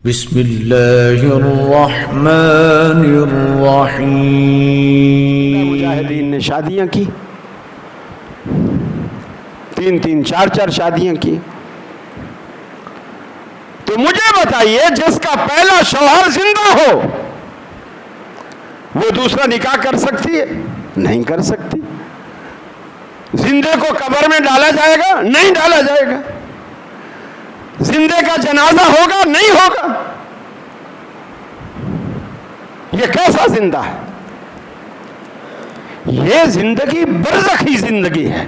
बिस्मिल्लाहिर्रहमानिर्रहीम। मुजाहिदीन ने शादियां की, 3-3, 4-4 शादियां की। तो मुझे बताइए, जिसका पहला शौहर जिंदा हो वो दूसरा निकाह कर सकती है? नहीं कर सकती। जिंदे को कब्र में डाला जाएगा? नहीं डाला जाएगा। जिंदे का जनाजा होगा? नहीं होगा। ये कैसा जिंदा है? ये जिंदगी बरज़खी जिंदगी है,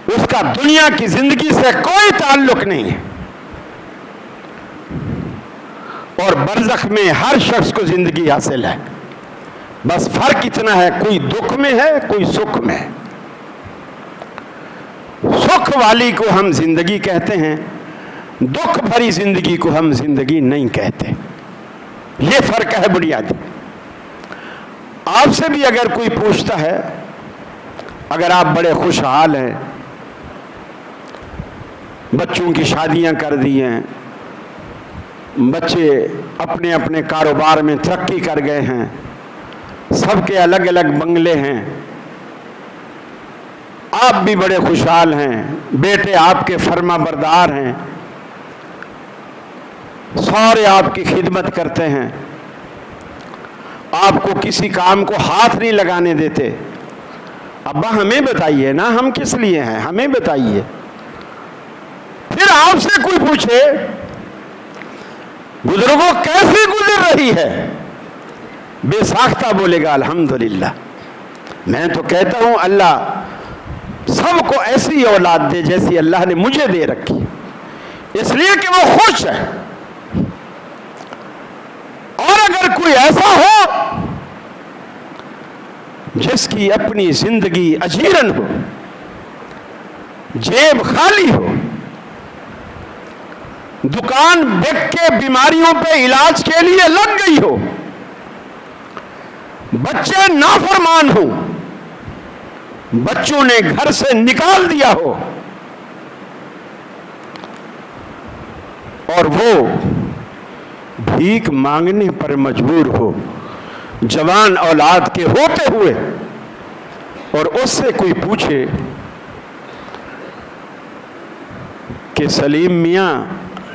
उसका दुनिया की जिंदगी से कोई ताल्लुक नहीं है। और बरज़ख में हर शख्स को जिंदगी हासिल है, बस फर्क इतना है, कोई दुख में है, कोई सुख में है। सुख वाली को हम जिंदगी कहते हैं, दुख भरी जिंदगी को हम जिंदगी नहीं कहते। ये फर्क है बुनियादी। आपसे भी अगर कोई पूछता है, अगर आप बड़े खुशहाल हैं, बच्चों की शादियां कर दी हैं, बच्चे अपने अपने कारोबार में तरक्की कर गए हैं, सबके अलग अलग बंगले हैं, आप भी बड़े खुशहाल हैं, बेटे आपके फर्मा बरदार हैं, सारे आपकी खिदमत करते हैं, आपको किसी काम को हाथ नहीं लगाने देते। अब्बा हमें बताइए ना, हम किस लिए हैं, हमें बताइए। फिर आपसे कोई पूछे बुजुर्गों कैसी गुजर रही है, बेसाख्ता बोलेगा अल्हम्दुलिल्लाह। मैं तो कहता हूं अल्लाह सबको ऐसी औलाद दे जैसी अल्लाह ने मुझे दे रखी, इसलिए कि वो खुश है। और अगर कोई ऐसा हो जिसकी अपनी जिंदगी अजीरन हो, जेब खाली हो, दुकान बिक के बीमारियों पे इलाज के लिए लग गई हो, बच्चे नाफरमान हो, बच्चों ने घर से निकाल दिया हो, और वो भीख मांगने पर मजबूर हो जवान औलाद के होते हुए, और उससे कोई पूछे कि सलीम मियां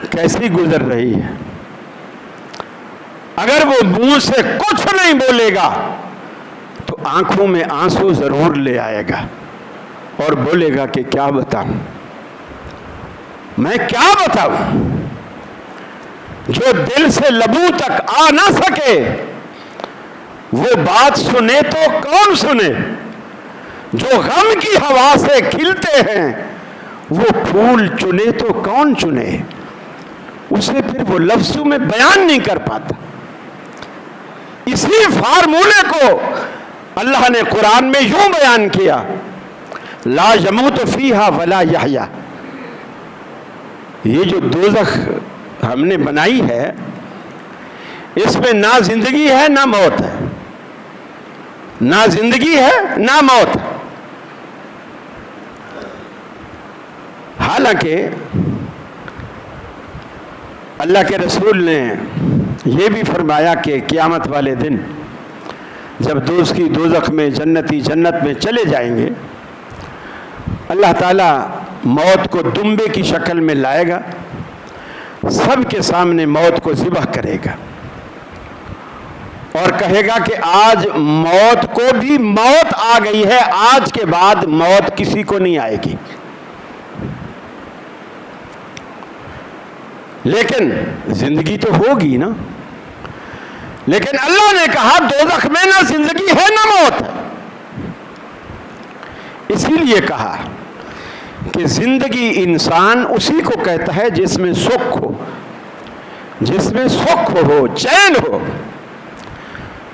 कैसी गुजर रही है, अगर वो मुंह से कुछ नहीं बोलेगा तो आंखों में आंसू जरूर ले आएगा और बोलेगा कि क्या बताऊं, मैं क्या बताऊं। जो दिल से लबों तक आ ना सके वो बात सुने तो कौन सुने, जो गम की हवा से खिलते हैं वो फूल चुने तो कौन चुने, उसे फिर वो लफ्जों में बयान नहीं कर पाता। इसी फार्मूले को अल्लाह ने कुरान में यूं बयान किया, ला यमूत फीहा वला यहया। ये जो दोज़ख हमने बनाई है, इसमें ना जिंदगी है ना मौत है, ना जिंदगी है ना मौत है। हालांकि अल्लाह के रसूल ने यह भी फरमाया कि क़यामत वाले दिन जब दोज़खी दोज़ख में, जन्नती जन्नत में चले जाएंगे, अल्लाह ताला मौत को दुम्बे की शक्ल में लाएगा, सबके सामने मौत को ज़िबह करेगा और कहेगा कि आज मौत को भी मौत आ गई है, आज के बाद मौत किसी को नहीं आएगी। लेकिन जिंदगी तो होगी ना। लेकिन अल्लाह ने कहा दोज़ख में ना जिंदगी है ना मौत है। इसीलिए कहा कि जिंदगी इंसान उसी को कहता है जिसमें सुख हो, जिसमें सुख हो, चैन हो।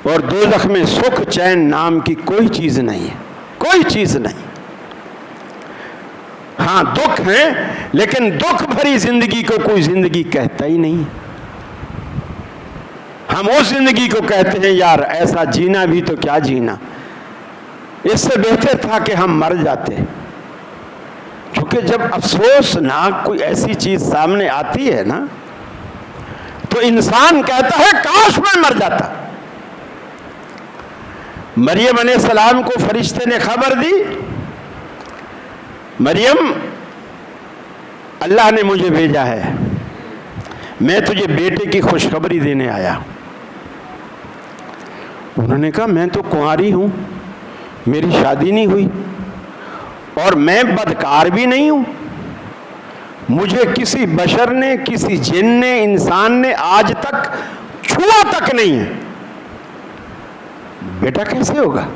और दोज़ख में सुख चैन नाम की कोई चीज नहीं है, कोई चीज नहीं। हाँ दुख है, लेकिन दुख भरी जिंदगी को कोई जिंदगी कहता ही नहीं। हम उस जिंदगी को कहते हैं यार ऐसा जीना भी तो क्या जीना, इससे बेहतर था कि हम मर जाते। क्योंकि जब अफसोसनाक कोई ऐसी चीज सामने आती है ना, तो इंसान कहता है काश मैं मर जाता। मरियम अलैहिस्सलाम को फरिश्ते ने खबर दी, मरियम अल्लाह ने मुझे भेजा है, मैं तुझे बेटे की खुशखबरी देने आया। उन्होंने कहा मैं तो कुंवारी हूं, मेरी शादी नहीं हुई और मैं बदकार भी नहीं हूं, मुझे किसी बशर ने, किसी जिन ने, इंसान ने आज तक छुआ तक नहीं है, बेटा कैसे होगा?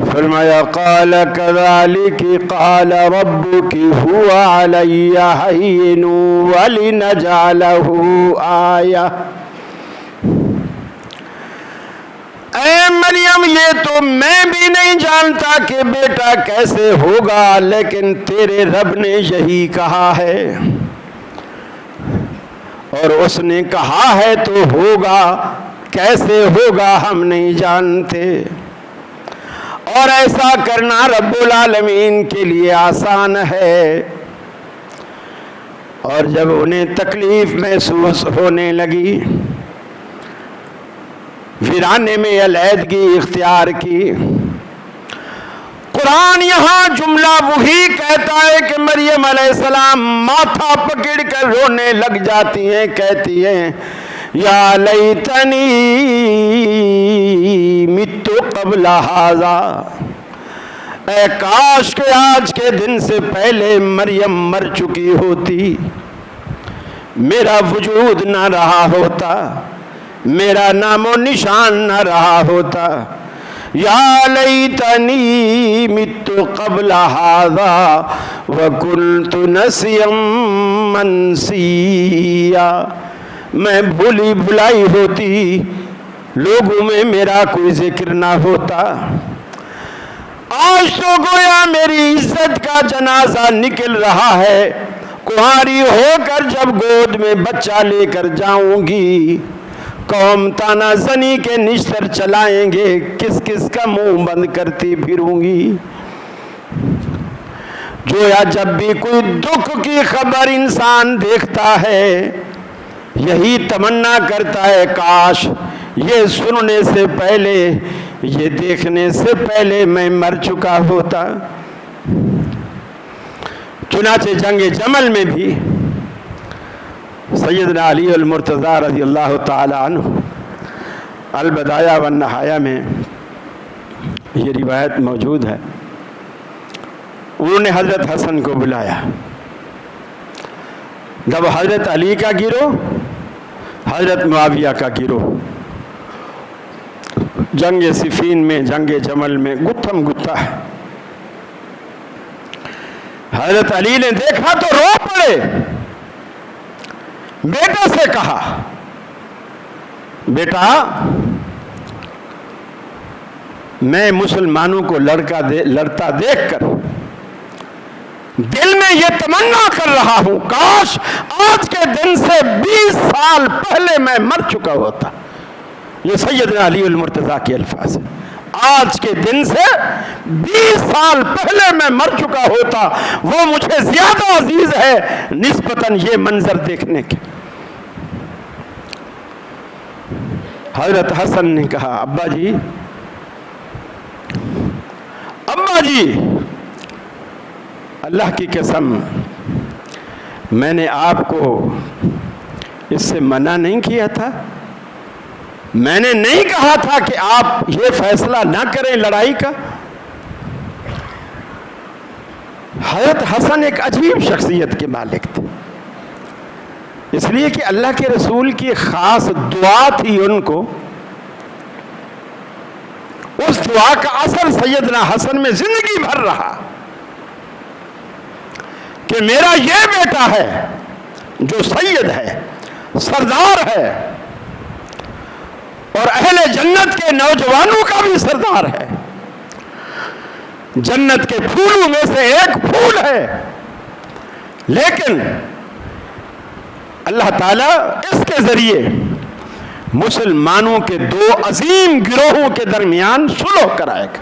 फरमाया क़ाल कज़ालिकी क़ाल रब्बुकी हुवा अलैया हय्यिन वलिनजअलहु आया। ऐ मरियम, ये तो मैं भी नहीं जानता कि बेटा कैसे होगा, लेकिन तेरे रब ने यही कहा है और उसने कहा है तो होगा, कैसे होगा हम नहीं जानते। और ऐसा करना रब्बुल आलमीन के लिए आसान है। और जब उन्हें तकलीफ महसूस होने लगी, वीराने में अलहदगी इख्तियार की, कुरान यहाँ जुमला वही कहता है कि मरियम अलैहिस्सलाम माथा पकड़ कर रोने लग जाती हैं, कहती हैं या लैतनी मित्तु क़ब्ल हाज़ा, ऐ काश के आज के दिन से पहले मरियम मर चुकी होती, मेरा वजूद ना रहा होता, मेरा नामो निशान न रहा होता। या लैतनी मित्तु क़ब्ल हाज़ा व कुन्तु नसियम मनसिया, मैं भूली भुलाई होती, लोगों में मेरा कोई जिक्र ना होता। आज तो गोया मेरी इज्जत का जनाजा निकल रहा है, कुंवारी होकर जब गोद में बच्चा लेकर जाऊंगी, कौम तानाजनी के निश्तर चलाएंगे, किस किस का मुंह बंद करती फिरूंगी। जो या जब भी कोई दुख की खबर इंसान देखता है, यही तमन्ना करता है काश ये सुनने से पहले, ये देखने से पहले मैं मर चुका होता। चुनाचे जंगे जमल में भी सैयदना अली अल मुर्तज़ा रज़ी अल्लाह ताला अन्हु अल बदाया व नहाया में ये रिवायत मौजूद है। उन्होंने हज़रत हसन को बुलाया। जब हज़रत अली का गिरोह, हज़रत मुआविया का गिरोह जंग सिफीन में, जंग जमल में गुत्थम गुत्था है। हज़रत अली ने देखा तो रो पड़े। बेटे से कहा, बेटा मैं मुसलमानों को लड़ता देखकर दिल में यह तमन्ना कर रहा हूं, काश आज के दिन से 20 साल पहले मैं मर चुका होता। ये सैयदना अली अल मुर्तज़ा के अल्फाज है। आज के दिन से 20 साल पहले मैं मर चुका होता, वो मुझे ज्यादा अजीज है निस्बतन ये मंजर देखने के। हजरत हसन ने कहा, अब्बा जी, अब्बा जी, अल्लाह की कसम मैंने आपको इससे मना नहीं किया था, मैंने नहीं कहा था कि आप ये फैसला ना करें लड़ाई का। हजरत हसन एक अजीब शख्सियत के मालिक थे, इसलिए कि अल्लाह के रसूल की खास दुआ थी उनको। उस दुआ का असर सैयदना हसन में जिंदगी भर रहा कि मेरा ये बेटा है जो सैयद है, सरदार है और अहले जन्नत के नौजवानों का भी सरदार है, जन्नत के फूलों में से एक फूल है। लेकिन अल्लाह ताला इसके जरिए मुसलमानों के 2 अजीम गिरोहों के दरमियान सुलह कराएगा।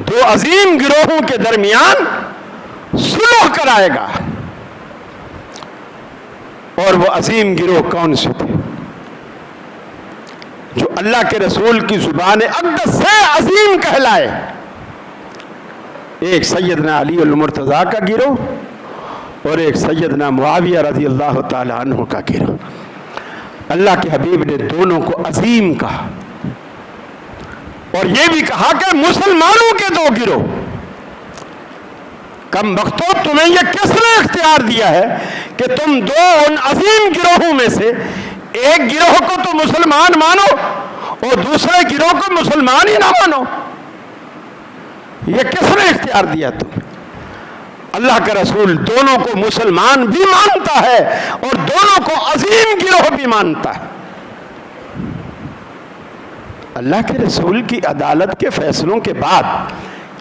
2 अजीम गिरोहों के दरमियान सुलह कराएगा। और वो अजीम गिरोह कौन से थे जो अल्लाह के रसूल की जुबान अक़दस से अजीम कहलाए? एक सैयदना अली अल मुर्तज़ा का गिरोह और एक सैयदना मुआविया रज़ी अल्लाह ताला अन्हु का गिरोह। अल्लाह के हबीब ने दोनों को अजीम कहा और ये भी कहा कि मुसलमानों के दो गिरोह। कम वक्तों, तुम्हें यह किसने इख्तियार दिया है कि तुम दो उन अजीम गिरोहों में से एक गिरोह को तो मुसलमान मानो और दूसरे गिरोह को मुसलमान ही ना मानो? यह किसने इख्तियार दिया तुम्हें? अल्लाह का रसूल दोनों को मुसलमान भी मानता है और दोनों को अजीम गिरोह भी मानता है। अल्लाह के रसूल की अदालत के फैसलों के बाद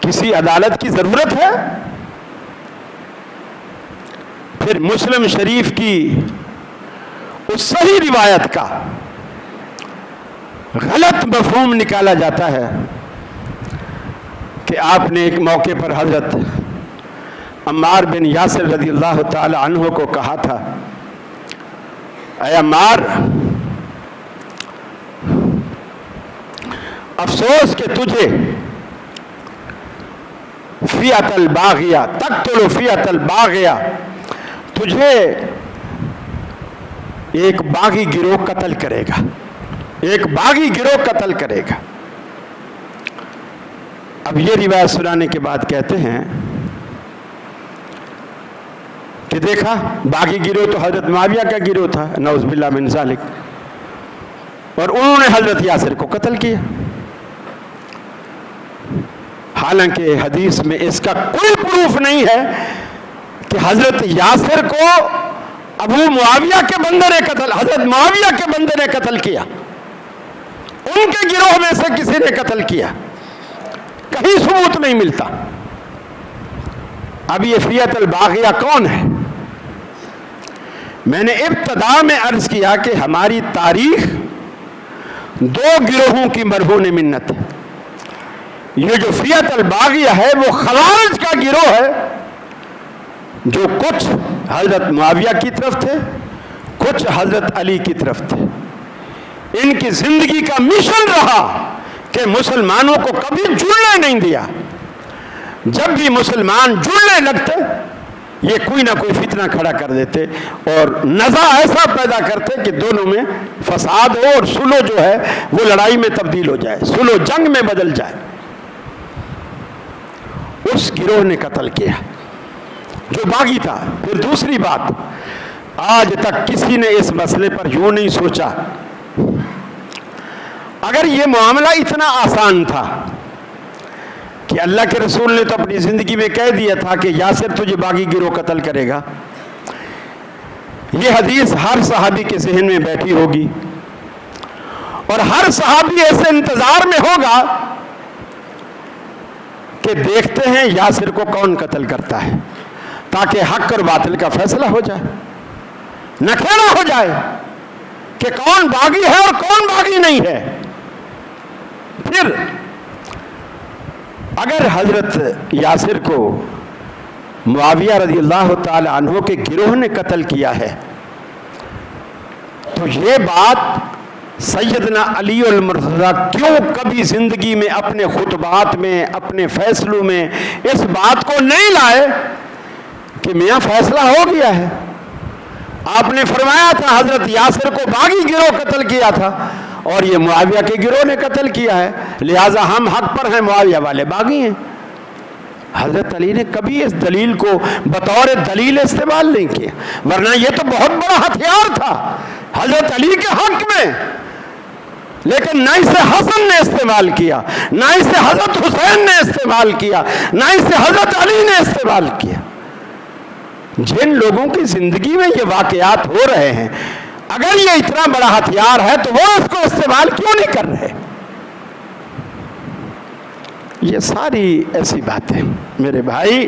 किसी अदालत की जरूरत है? फिर मुस्लिम शरीफ की उस सही रिवायत का गलत मफहूम निकाला जाता है कि आपने एक मौके पर हजरत अम्मार बिन यासिर रज़ी अल्लाह ताला अन्हु को कहा था, ऐ अम्मार, अफसोस कि तुझे फियतल बागिया तक़्तुलु फियतल बागिया, तुझे एक बागी गिरोह कत्ल करेगा, एक बागी गिरोह कत्ल करेगा। अब ये रिवायत सुनाने के बाद कहते हैं कि देखा, बागी गिरोह तो हजरत मुआविया का गिरोह था, नौज़ुबिल्लाह मिन ज़ालिक, और उन्होंने हजरत यासिर को कत्ल किया। हालांकि हदीस में इसका कोई प्रूफ नहीं है कि हजरत यासिर को अबू मुआविया के बंदे ने कत्ल, हजरत मुआविया के बंदे ने कत्ल किया, उनके गिरोह में से किसी ने कत्ल किया, कहीं सबूत नहीं मिलता। अब ये फियतल बागिया कौन है? मैंने इब्तदा में अर्ज किया कि हमारी तारीख दो गिरोहों की मरहून मिन्नत है। ये जो फियतल बागिया है वो खवारिज का गिरोह है, जो कुछ हजरत मुआविया की तरफ थे, कुछ हजरत अली की तरफ थे। इनकी जिंदगी का मिशन रहा कि मुसलमानों को कभी जुड़ने नहीं दिया। जब भी मुसलमान जुड़ने लगते ये कोई ना कोई फितना खड़ा कर देते और नज़ा ऐसा पैदा करते कि दोनों में फसाद हो और सुलह जो है वो लड़ाई में तब्दील हो जाए, सुलह जंग में बदल जाए। उस गिरोह ने कत्ल किया जो बागी था। फिर दूसरी बात, आज तक किसी ने इस मसले पर यूं नहीं सोचा, अगर ये मामला इतना आसान था कि अल्लाह के रसूल ने तो अपनी ज़िंदगी में कह दिया था कि यासिर तुझे बागी गिरोह कत्ल करेगा, ये हदीस हर सहाबी के जहन में बैठी होगी और हर सहाबी ऐसे इंतज़ार में होगा कि देखते हैं यासिर को कौन कत्ल करता है, ताकि हक और बातिल का फैसला हो जाए, नखेड़ा हो जाए कि कौन बागी है और कौन बागी नहीं है। फिर अगर हजरत यासिर को मुआविया रज़ी अल्लाह ताला अन्हु के गिरोह ने कत्ल किया है तो ये बात सैयदना अली अल मुर्तज़ा क्यों कभी जिंदगी में अपने खुतबात में, अपने फैसलों में इस बात को नहीं लाए कि मियाँ फैसला हो गया है। आपने फरमाया था हजरत यासिर को बागी गिरोह कत्ल किया था और ये मुआविया के गिरोह ने कत्ल किया है, लिहाजा हम हक पर हैं, मुआविया वाले बागी हैं। हजरत अली ने कभी इस दलील को बतौर दलील इस्तेमाल नहीं किया, वरना ये तो बहुत बड़ा हथियार था हजरत अली के हक में, लेकिन ना इसे हसन ने इस्तेमाल किया, ना इसे हजरत हुसैन ने इस्तेमाल किया, ना इसे हजरत अली ने इस्तेमाल किया। जिन लोगों की जिंदगी में ये वाकयात हो रहे हैं, अगर ये इतना बड़ा हथियार है तो वो इसको इस्तेमाल क्यों नहीं कर रहे? ये सारी ऐसी बातें मेरे भाई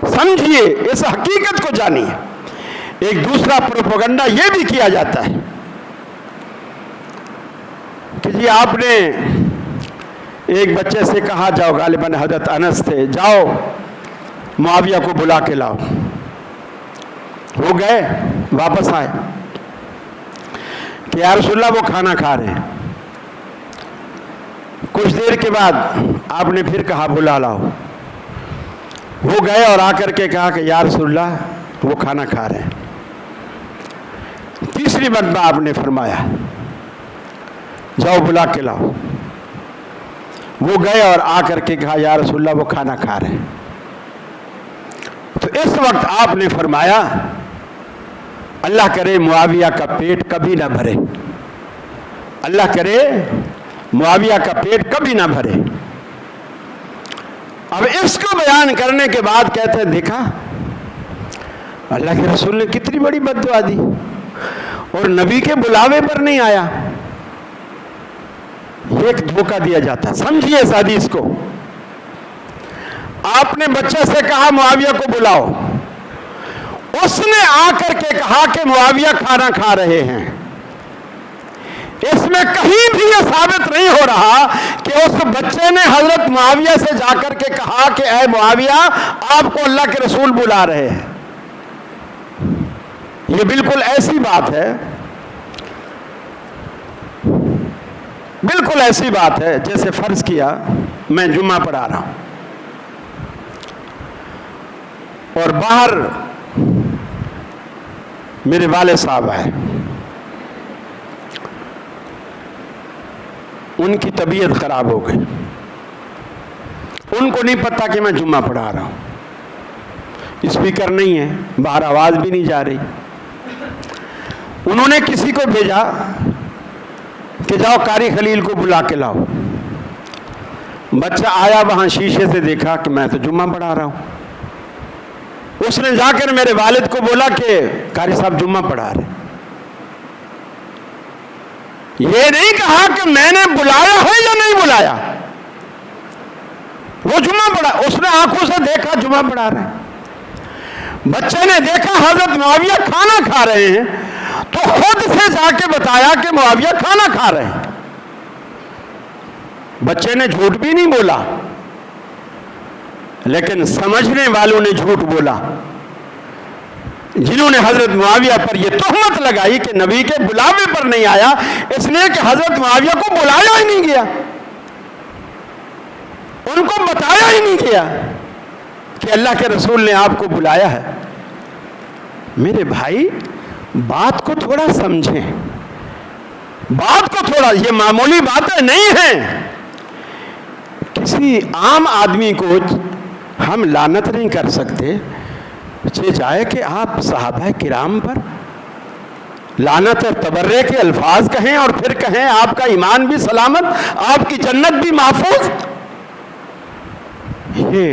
समझिए, इस हकीकत को जानिए। एक दूसरा प्रोपेगेंडा ये भी किया जाता है कि जी आपने एक बच्चे से कहा, जाओ, गालिबन हजरत अनस थे, जाओ मुआविया को बुला के लाओ। वो गए, वापस आए, कि या रसूलल्लाह वो खाना खा रहे हैं। कुछ देर के बाद आपने फिर कहा बुला लाओ। वो गए और आकर के कहा कि या रसूलल्लाह वो खाना खा रहे हैं। तीसरी मरतबा आपने फरमाया जाओ बुला के लाओ। वो गए और आकर के कहा या रसूलल्लाह वो खाना खा रहे हैं। तो इस वक्त आपने फरमाया अल्लाह करे मुआविया का पेट कभी ना भरे, अल्लाह करे मुआविया का पेट कभी ना भरे। अब इसको बयान करने के बाद कहते हैं देखा अल्लाह के रसूल ने कितनी बड़ी बद्दुआ दी और नबी के बुलावे पर नहीं आया। ये एक धोखा दिया जाता। समझिए इस हदीस को। आपने बच्चे से कहा मुआविया को बुलाओ, उसने आकर के कहा कि मुआविया खाना खा रहे हैं। इसमें कहीं भी यह साबित नहीं हो रहा कि उस बच्चे ने हजरत मुआविया से जाकर के कहा कि ऐ मुआविया आपको अल्लाह के रसूल बुला रहे हैं। यह बिल्कुल ऐसी बात है, बिल्कुल ऐसी बात है जैसे फर्ज किया मैं जुम्मा पढ़ा रहा हूं और बाहर मेरे वाले साहब आए, उनकी तबीयत खराब हो गई। उनको नहीं पता कि मैं जुम्मा पढ़ा रहा हूं, स्पीकर नहीं है, बाहर आवाज भी नहीं जा रही। उन्होंने किसी को भेजा कि जाओ कारी खलील को बुला के लाओ। बच्चा आया, वहां शीशे से देखा कि मैं तो जुम्मा पढ़ा रहा हूं। उसने जाकर मेरे वालिद को बोला कि कारी साहब जुम्मा पढ़ा रहे। ये नहीं कहा कि मैंने बुलाया है या नहीं बुलाया, वो जुम्मा पढ़ा। उसने आंखों से देखा जुम्मा पढ़ा रहे। बच्चे ने देखा हजरत मुआविया खाना खा रहे हैं तो खुद से जाके बताया कि मुआविया खाना खा रहे हैं। बच्चे ने झूठ भी नहीं बोला, लेकिन समझने वालों ने झूठ बोला, जिन्होंने हजरत मुआविया पर यह तोहमत लगाई कि नबी के बुलावे पर नहीं आया, इसलिए कि हजरत मुआविया को बुलाया ही नहीं गया, उनको बताया ही नहीं गया कि अल्लाह के रसूल ने आपको बुलाया है। मेरे भाई बात को थोड़ा समझें, बात को थोड़ा, ये मामूली बातें नहीं हैं। किसी आम आदमी को हम लानत नहीं कर सकते, चाहे कि आप सहाबा किराम पर लानत और तबर्रे के अल्फाज कहें और फिर कहें आपका ईमान भी सलामत, आपकी जन्नत भी महफूज, ये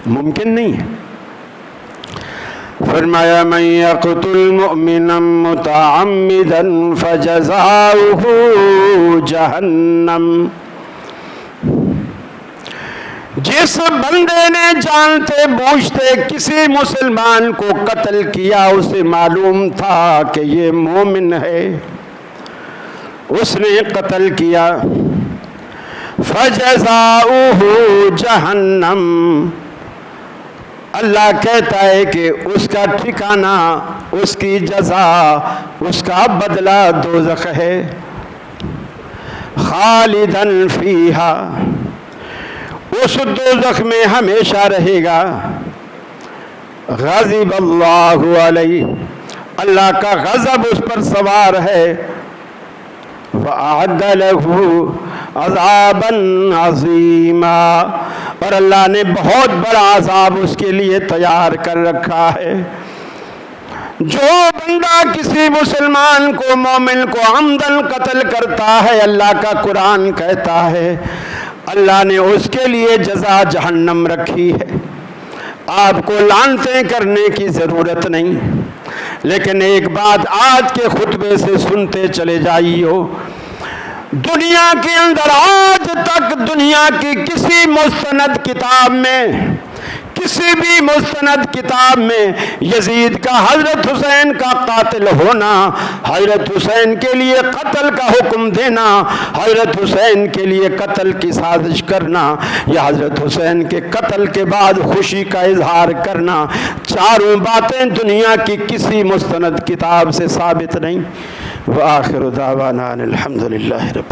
मुमकिन नहीं है। फरमाया मन यक़्तुल मुअमिनन मुतअम्मिदन फजज़ाउहु जहन्नम। जिस बंदे ने जानते बूझते किसी मुसलमान को कत्ल किया, उसे मालूम था कि ये मोमिन है, उसने कत्ल किया, फजज़ाउहु जहन्नम, अल्लाह कहता है कि उसका ठिकाना, उसकी जज़ा, उसका बदला दोज़ख है। खालिदन फीहा, उस दोज़ख में हमेशा रहेगा। ग़ज़िब अल्लाहु अलैहि, अल्लाह का गज़ब उस पर सवार है। वअअद्द लहू अज़ाबन अज़ीमा, और अल्लाह ने बहुत बड़ा अज़ाब उसके लिए तैयार कर रखा है। जो बंदा किसी मुसलमान को, मोमिन को अमदन कत्ल करता है, अल्लाह का कुरान कहता है अल्लाह ने उसके लिए जज़ा जहन्नम रखी है। आपको लानतें करने की ज़रूरत नहीं, लेकिन एक बात आज के खुतबे से सुनते चले जाइयो, दुनिया के अंदर आज तक दुनिया की किसी मुस्तनद किताब में, किसी भी मुस्तनद किताब में यजीद का हजरत हुसैन का कातिल होना, हजरत हुसैन के लिए कत्ल का हुक्म देना, हजरत हुसैन के लिए कत्ल की साजिश करना या हजरत हुसैन के कत्ल के बाद खुशी का इजहार करना, चारों बातें दुनिया की किसी मुस्तनद किताब से साबित नहीं। व आखिर दावाना अनिल हम्दुलिल्लाहि रब्बिल